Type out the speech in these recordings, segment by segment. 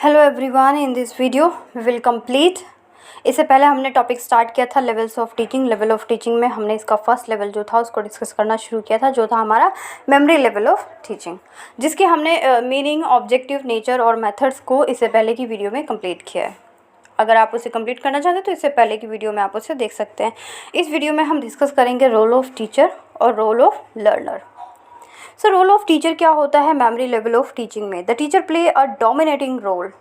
Hello everyone, in this video we will complete. इससे पहले हमने टॉपिक स्टार्ट किया था levels of teaching. Level of teaching में हमने इसका फर्स्ट लेवल जो था उसको डिस्कस करना शुरू किया था, जो था हमारा मेमोरी लेवल ऑफ टीचिंग, जिसकी हमने मीनिंग, ऑब्जेक्टिव, नेचर और मेथड्स को इससे पहले की वीडियो में कंप्लीट किया है। अगर आप उसे कंप्लीट करना चाहते हैं तो इससे पहले की वीडियो में आप उसे देख सकते हैं। इस वीडियो में हम डिस्कस करेंगे रोल ऑफ टीचर और role of learner. So role of teacher क्या होता है मेमोरी लेवल ऑफ टीचिंग में? The teacher play a dominating role.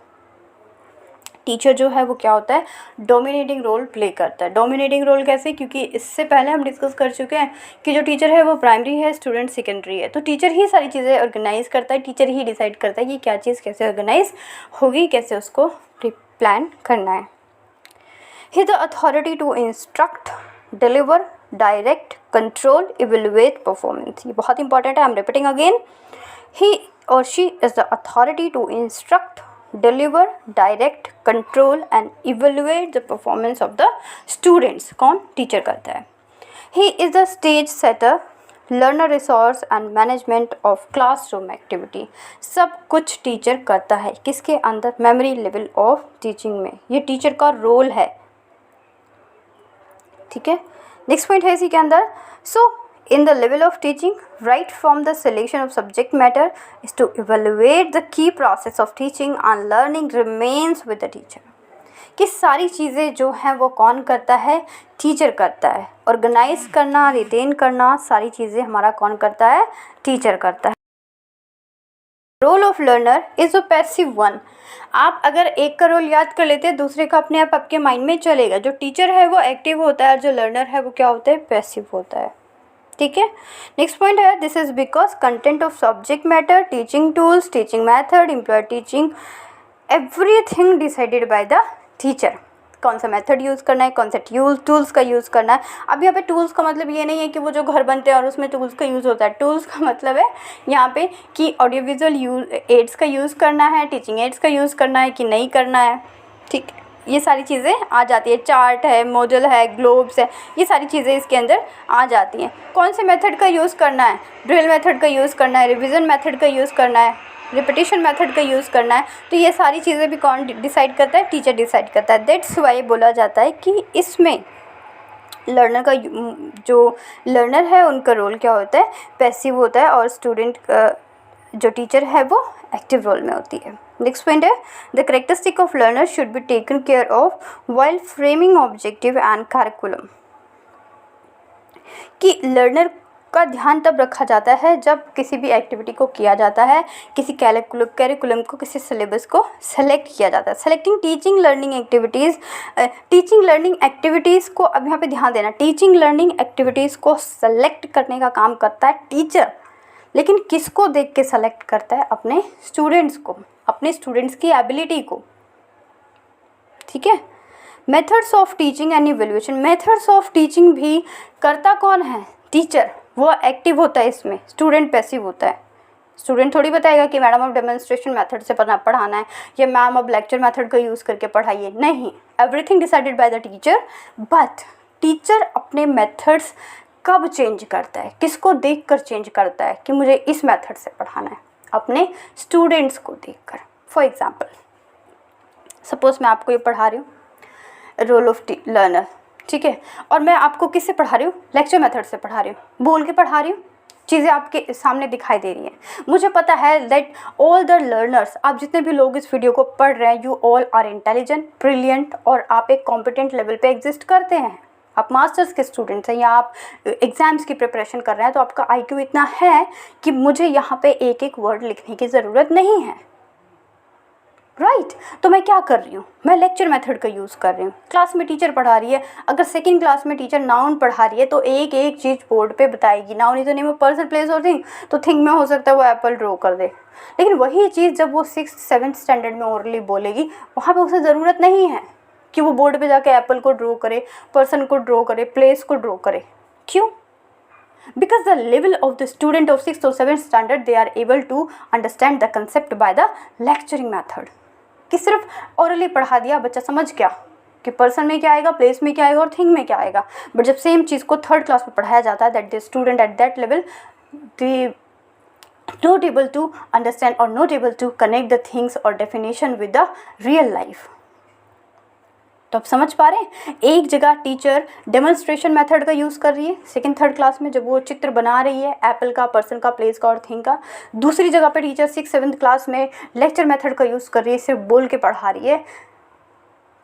Teacher जो है वो क्या होता है? डोमिनेटिंग रोल प्ले करता है। डोमिनेटिंग रोल कैसे? क्योंकि इससे पहले हम डिस्कस कर चुके हैं कि जो टीचर है वो प्राइमरी है, स्टूडेंट सेकेंडरी है। तो टीचर ही सारी चीज़ें ऑर्गेनाइज करता है, टीचर ही डिसाइड करता है कि क्या चीज़ कैसे ऑर्गेनाइज होगी, कैसे उसको प्लान करना है। He the authority to instruct, deliver, direct, control, evaluate performance. ये बहुत इंपॉर्टेंट है, I am repeating again. He और she is the authority to instruct, deliver, direct, control and evaluate the performance of the students। कौन? Teacher करता है। He is the stage setter, learner resource and management of classroom activity। सब कुछ teacher करता है। किसके अंदर? मेमोरी लेवल ऑफ टीचिंग में। ये टीचर का रोल है, ठीक है। नेक्स्ट पॉइंट है इसी के अंदर। सो in the level of teaching, right from the selection of subject matter is to evaluate the key process of teaching and learning remains with the teacher। कि सारी चीज़ें जो हैं वो कौन करता है? टीचर करता है। ऑर्गेनाइज करना, रिटेन करना, सारी चीज़ें हमारा कौन करता है? टीचर करता है। Role of learner is a passive one. आप अगर एक का रोल याद कर लेते हैं, दूसरे का अपने आप आपके माइंड में चलेगा। जो टीचर है वो एक्टिव होता है और जो लर्नर है वो क्या होता है? पैसिव होता है, ठीक है। नेक्स्ट पॉइंट है, this is because content of subject matter, teaching tools, teaching method, employ teaching, everything decided by the teacher. कौन सा मेथड यूज़ करना है, कौन से टूल्स का यूज़ करना है। अब यहाँ पे टूल्स का मतलब ये नहीं है कि वो जो घर बनते हैं और उसमें टूल्स का यूज़ होता है। टूल्स का मतलब है यहाँ पे कि ऑडियो विजुअल एड्स का यूज़ करना है, टीचिंग एड्स का यूज़ करना है कि नहीं करना है, ठीक है। ये सारी चीज़ें आ जाती है। चार्ट है, मॉडल है, ग्लोब्स है, ये सारी चीज़ें इसके अंदर आ जाती हैं। कौन से मेथड का यूज़ करना है? ड्रिल मेथड का यूज़ करना है, रिवीजन मेथड का यूज़ करना है, रिपीटिशन मेथड का यूज़ करना है। तो ये सारी चीज़ें भी कौन डिसाइड करता है? टीचर डिसाइड करता है। दैट्स वाई बोला जाता है कि इसमें लर्नर का जो लर्नर है उनका रोल क्या होता है? पैसिव होता है और स्टूडेंट जो टीचर है वो एक्टिव रोल में होती है। नेक्स्ट पॉइंट है, the characteristic of learner should be taken care of while framing objective and curriculum. कि लर्नर का ध्यान तब रखा जाता है जब किसी भी एक्टिविटी को किया जाता है, किसी कैरिकुलम को, किसी सिलेबस को सेलेक्ट किया जाता है। Selecting teaching learning activities, teaching learning activities को, अब यहाँ पे ध्यान देना, टीचिंग लर्निंग एक्टिविटीज़ को सेलेक्ट करने का काम करता है टीचर। लेकिन किसको देख के सेलेक्ट करता है? अपने स्टूडेंट्स को, अपने स्टूडेंट्स की एबिलिटी को, ठीक है। Methods of teaching and evaluation. Methods of teaching भी करता कौन है? टीचर। वो एक्टिव होता है इसमें, स्टूडेंट पैसिव होता है। स्टूडेंट थोड़ी बताएगा कि मैडम अब डेमोन्स्ट्रेशन मेथड से पढ़ाना है या मैम अब लेक्चर मेथड का यूज़ करके पढ़ाइए। नहीं, everything decided by the teacher. But teacher अपने मेथड्स कब चेंज करता है? किसको देखकर चेंज करता है कि मुझे इस मेथड से पढ़ाना है? अपने स्टूडेंट्स को देखकर। फॉर एग्जांपल, सपोज मैं आपको ये पढ़ा रही हूँ रोल ऑफ लर्नर, ठीक है, और मैं आपको किससे पढ़ा रही हूँ? लेक्चर मेथड से पढ़ा रही हूँ, बोल के पढ़ा रही हूँ, चीज़ें आपके सामने दिखाई दे रही हैं। मुझे पता है दैट ऑल द लर्नर्स, आप जितने भी लोग इस वीडियो को पढ़ रहे हैं, you all are intelligent, brilliant, और आप एक कॉम्पिटेंट लेवल पे एग्जिस्ट करते हैं। आप मास्टर्स के स्टूडेंट्स हैं या आप एग्ज़ाम्स की प्रिपरेशन कर रहे हैं, तो आपका IQ इतना है कि मुझे यहाँ पे एक एक वर्ड लिखने की ज़रूरत नहीं है, राइट। तो मैं क्या कर रही हूँ? मैं लेक्चर मेथड का यूज़ कर रही हूँ। क्लास में टीचर पढ़ा रही है, अगर सेकंड क्लास में टीचर नाउन पढ़ा रही है तो एक एक चीज़ बोर्ड पे बताएगी। Noun is the name of person, place और थिंग। तो थिंग में हो सकता है वो एप्पल ड्रॉ कर दे, लेकिन वही चीज़ जब वो 6th-7th स्टैंडर्ड में ओरली बोलेगी, वहाँ पर उसे ज़रूरत नहीं है कि वो बोर्ड पे जाके एप्पल को ड्रॉ करे, पर्सन को ड्रॉ करे, प्लेस को ड्रॉ करे। क्यों? Because the level of the student of 6th or 7th standard, they are able to understand the concept by the lecturing method। कि सिर्फ ओरली पढ़ा दिया, बच्चा समझ गया कि पर्सन में क्या आएगा, प्लेस में क्या आएगा और थिंग में क्या आएगा। बट जब सेम चीज़ को 3rd क्लास में पढ़ाया जाता है, that the student at that level, the not able to understand or not able to connect the things or definition with the real life। तो आप समझ पा रहे हैं, एक जगह टीचर डेमोन्स्ट्रेशन मेथड का यूज़ कर रही है सेकंड थर्ड क्लास में जब वो चित्र बना रही है एप्पल का, पर्सन का, प्लेस का और थिंग का। दूसरी जगह पे टीचर 6th-7th क्लास में लेक्चर मेथड का यूज़ कर रही है, सिर्फ बोल के पढ़ा रही है।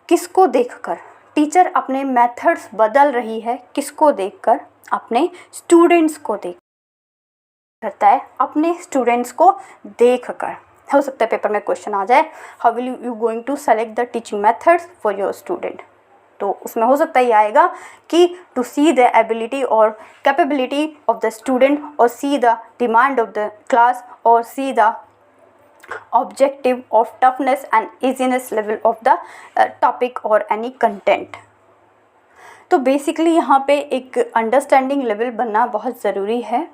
किसको देखकर टीचर अपने मेथड्स बदल रही है? किसको देखकर? अपने स्टूडेंट्स को देख करता है, अपने स्टूडेंट्स को देखकर। हो सकता है पेपर में क्वेश्चन आ जाए, how will you going to select the teaching methods for your student. तो उसमें हो सकता है ये आएगा कि टू सी द एबिलिटी और कैपेबिलिटी ऑफ द स्टूडेंट और see the demand of the class और see the objective of toughness and easiness level of the topic और एनी कंटेंट। तो बेसिकली यहाँ पे एक अंडरस्टैंडिंग लेवल बनना बहुत ज़रूरी है,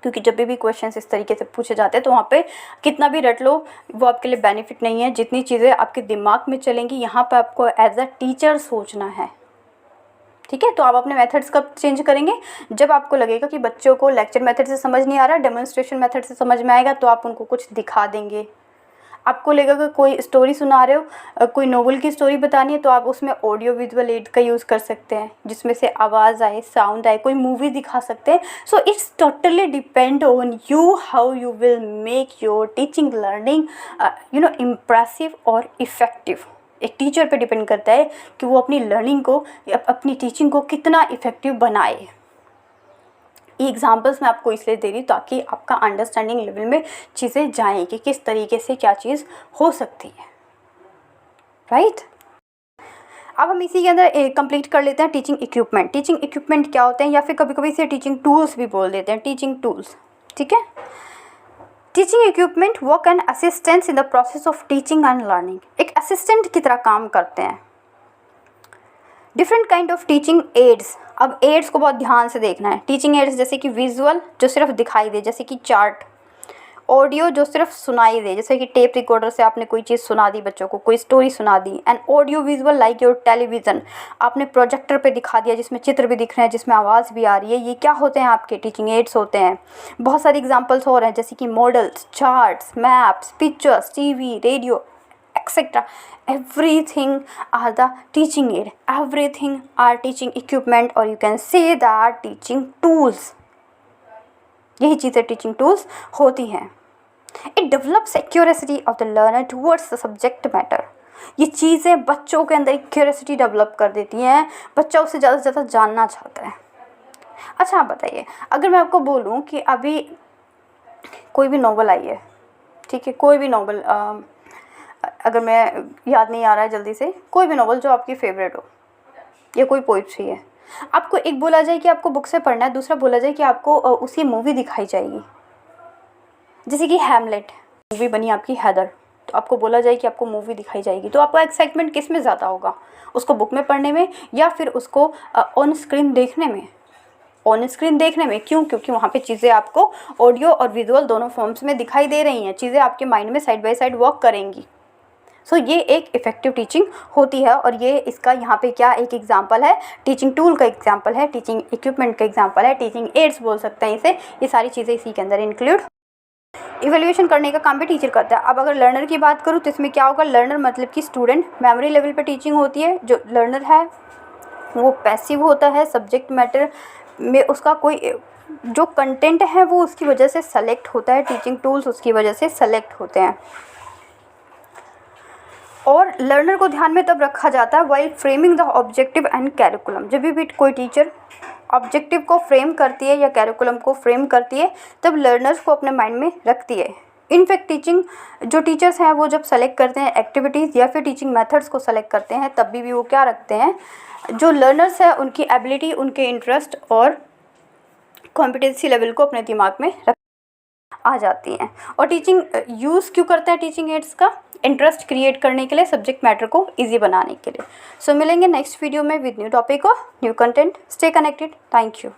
क्योंकि जब भी क्वेश्चंस इस तरीके से पूछे जाते हैं तो वहाँ पे कितना भी रट लो वो आपके लिए बेनिफिट नहीं है। जितनी चीज़ें आपके दिमाग में चलेंगी यहाँ पे आपको एज अ टीचर सोचना है, ठीक है। तो आप अपने मेथड्स कब चेंज करेंगे? जब आपको लगेगा कि बच्चों को लेक्चर मेथड से समझ नहीं आ रहा, डेमोन्स्ट्रेशन मेथड से समझ में आएगा, तो आप उनको कुछ दिखा देंगे। आपको लगेगा कि कोई स्टोरी सुना रहे हो, कोई नोवेल की स्टोरी बतानी है, तो आप उसमें ऑडियो विजुअल एड का यूज़ कर सकते हैं जिसमें से आवाज़ आए, साउंड आए, कोई मूवी दिखा सकते हैं। So it's totally depend on you how you will make your teaching learning impressive और इफ़ेक्टिव। एक टीचर पे डिपेंड करता है कि वो अपनी लर्निंग को, अपनी टीचिंग को कितना इफ़ेक्टिव बनाए। ये एग्जाम्पल्स मैं आपको इसलिए दे रही हूँ ताकि आपका अंडरस्टैंडिंग लेवल में चीज़ें जाएँ कि किस तरीके से क्या चीज़ हो सकती है, राइट। अब हम इसी के अंदर कंप्लीट कर लेते हैं टीचिंग इक्विपमेंट। टीचिंग इक्विपमेंट क्या होते हैं, या फिर कभी कभी इसे टीचिंग टूल्स भी बोल देते हैं, टीचिंग टूल्स, ठीक है। Teaching equipment work and assistance in the process of teaching and learning. एक असिस्टेंट की तरह काम करते हैं। Different kind of teaching ads. अब एड्स को बहुत ध्यान से देखना है। टीचिंग एड्स जैसे कि विजुअल जो सिर्फ दिखाई दे, जैसे कि चार्ट। ऑडियो जो सिर्फ सुनाई दे, जैसे कि टेप रिकॉर्डर से आपने कोई चीज़ सुना दी बच्चों को, कोई स्टोरी सुना दी। And audio visual like your television, आपने प्रोजेक्टर पे दिखा दिया जिसमें चित्र भी दिख रहे हैं, जिसमें आवाज़ भी आ रही है। ये क्या होते हैं? आपके टीचिंग एड्स होते हैं। बहुत सारे एग्जाम्पल्स और हैं जैसे कि models, charts, maps, pictures, TV, radio etc. Everything are the teaching aid, everything are teaching equipment, or you can say that teaching tools। यही चीज़ें टीचिंग टूल्स होती हैं। It develops a curiosity of the learner towards the subject matter। ये चीज़ें बच्चों के अंदर एक क्यूरियोसिटी डेवलप कर देती हैं, बच्चा उससे ज़्यादा से ज़्यादा जानना चाहता है। अच्छा आप बताइए, अगर मैं आपको बोलूँ कि अभी कोई भी नॉवल आई है, ठीक है, कोई भी नॉवल, अगर मैं याद नहीं आ रहा है जल्दी से, कोई भी नॉवल जो आपकी फेवरेट हो या कोई पोइट्री है, आपको एक बोला जाए कि आपको बुक से पढ़ना है, दूसरा बोला जाए कि आपको उसी मूवी दिखाई जाएगी। जैसे कि हैमलेट मूवी बनी आपकी हैदर, तो आपको बोला जाए कि आपको मूवी दिखाई जाएगी, तो आपका एक्साइटमेंट किस में ज़्यादा होगा? उसको बुक में पढ़ने में या फिर उसको ऑन स्क्रीन देखने में? ऑन स्क्रीन देखने में। क्यों? क्योंकि वहाँ पे चीज़ें आपको ऑडियो और विजुअल दोनों फॉर्म्स में दिखाई दे रही हैं, चीज़ें आपके माइंड में साइड बाय साइड वर्क करेंगी। सो ये एक इफ़ेक्टिव टीचिंग होती है, और ये इसका यहाँ पे क्या एक एग्जांपल है, टीचिंग टूल का एग्जांपल है, टीचिंग इक्विपमेंट का एग्जांपल है, टीचिंग एड्स बोल सकते हैं इसे। ये सारी चीज़ें इसी के अंदर इंक्लूड। इवैल्यूएशन करने का काम भी टीचर करता है। अब अगर लर्नर की बात करूँ तो इसमें क्या होगा, लर्नर मतलब कि स्टूडेंट, मेमोरी लेवल पे टीचिंग होती है। जो लर्नर है वो पैसिव होता है, सब्जेक्ट मैटर में उसका कोई जो कंटेंट है वो उसकी वजह से सेलेक्ट होता है, टीचिंग टूल्स उसकी वजह से सेलेक्ट होते हैं। और लर्नर को ध्यान में तब रखा जाता है while framing the objective and curriculum. जब भी कोई टीचर ऑब्जेक्टिव को फ्रेम करती है या कैरिकुलम को फ्रेम करती है तब लर्नर्स को अपने माइंड में रखती है। इनफैक्ट टीचिंग जो टीचर्स हैं वो जब सेलेक्ट करते हैं एक्टिविटीज़ या फिर टीचिंग मेथड्स को सेलेक्ट करते हैं तब भी वो क्या रखते हैं, जो लर्नर्स हैं उनकी एबिलिटी, उनके इंटरेस्ट और कॉम्पिटेंसी लेवल को अपने दिमाग में रख आ जाती हैं। और टीचिंग यूज़ क्यों करते हैं टीचिंग एड्स का? इंटरेस्ट क्रिएट करने के लिए, सब्जेक्ट मैटर को इजी बनाने के लिए। सो मिलेंगे नेक्स्ट वीडियो में विद न्यू टॉपिक और new content. Stay connected. Thank you.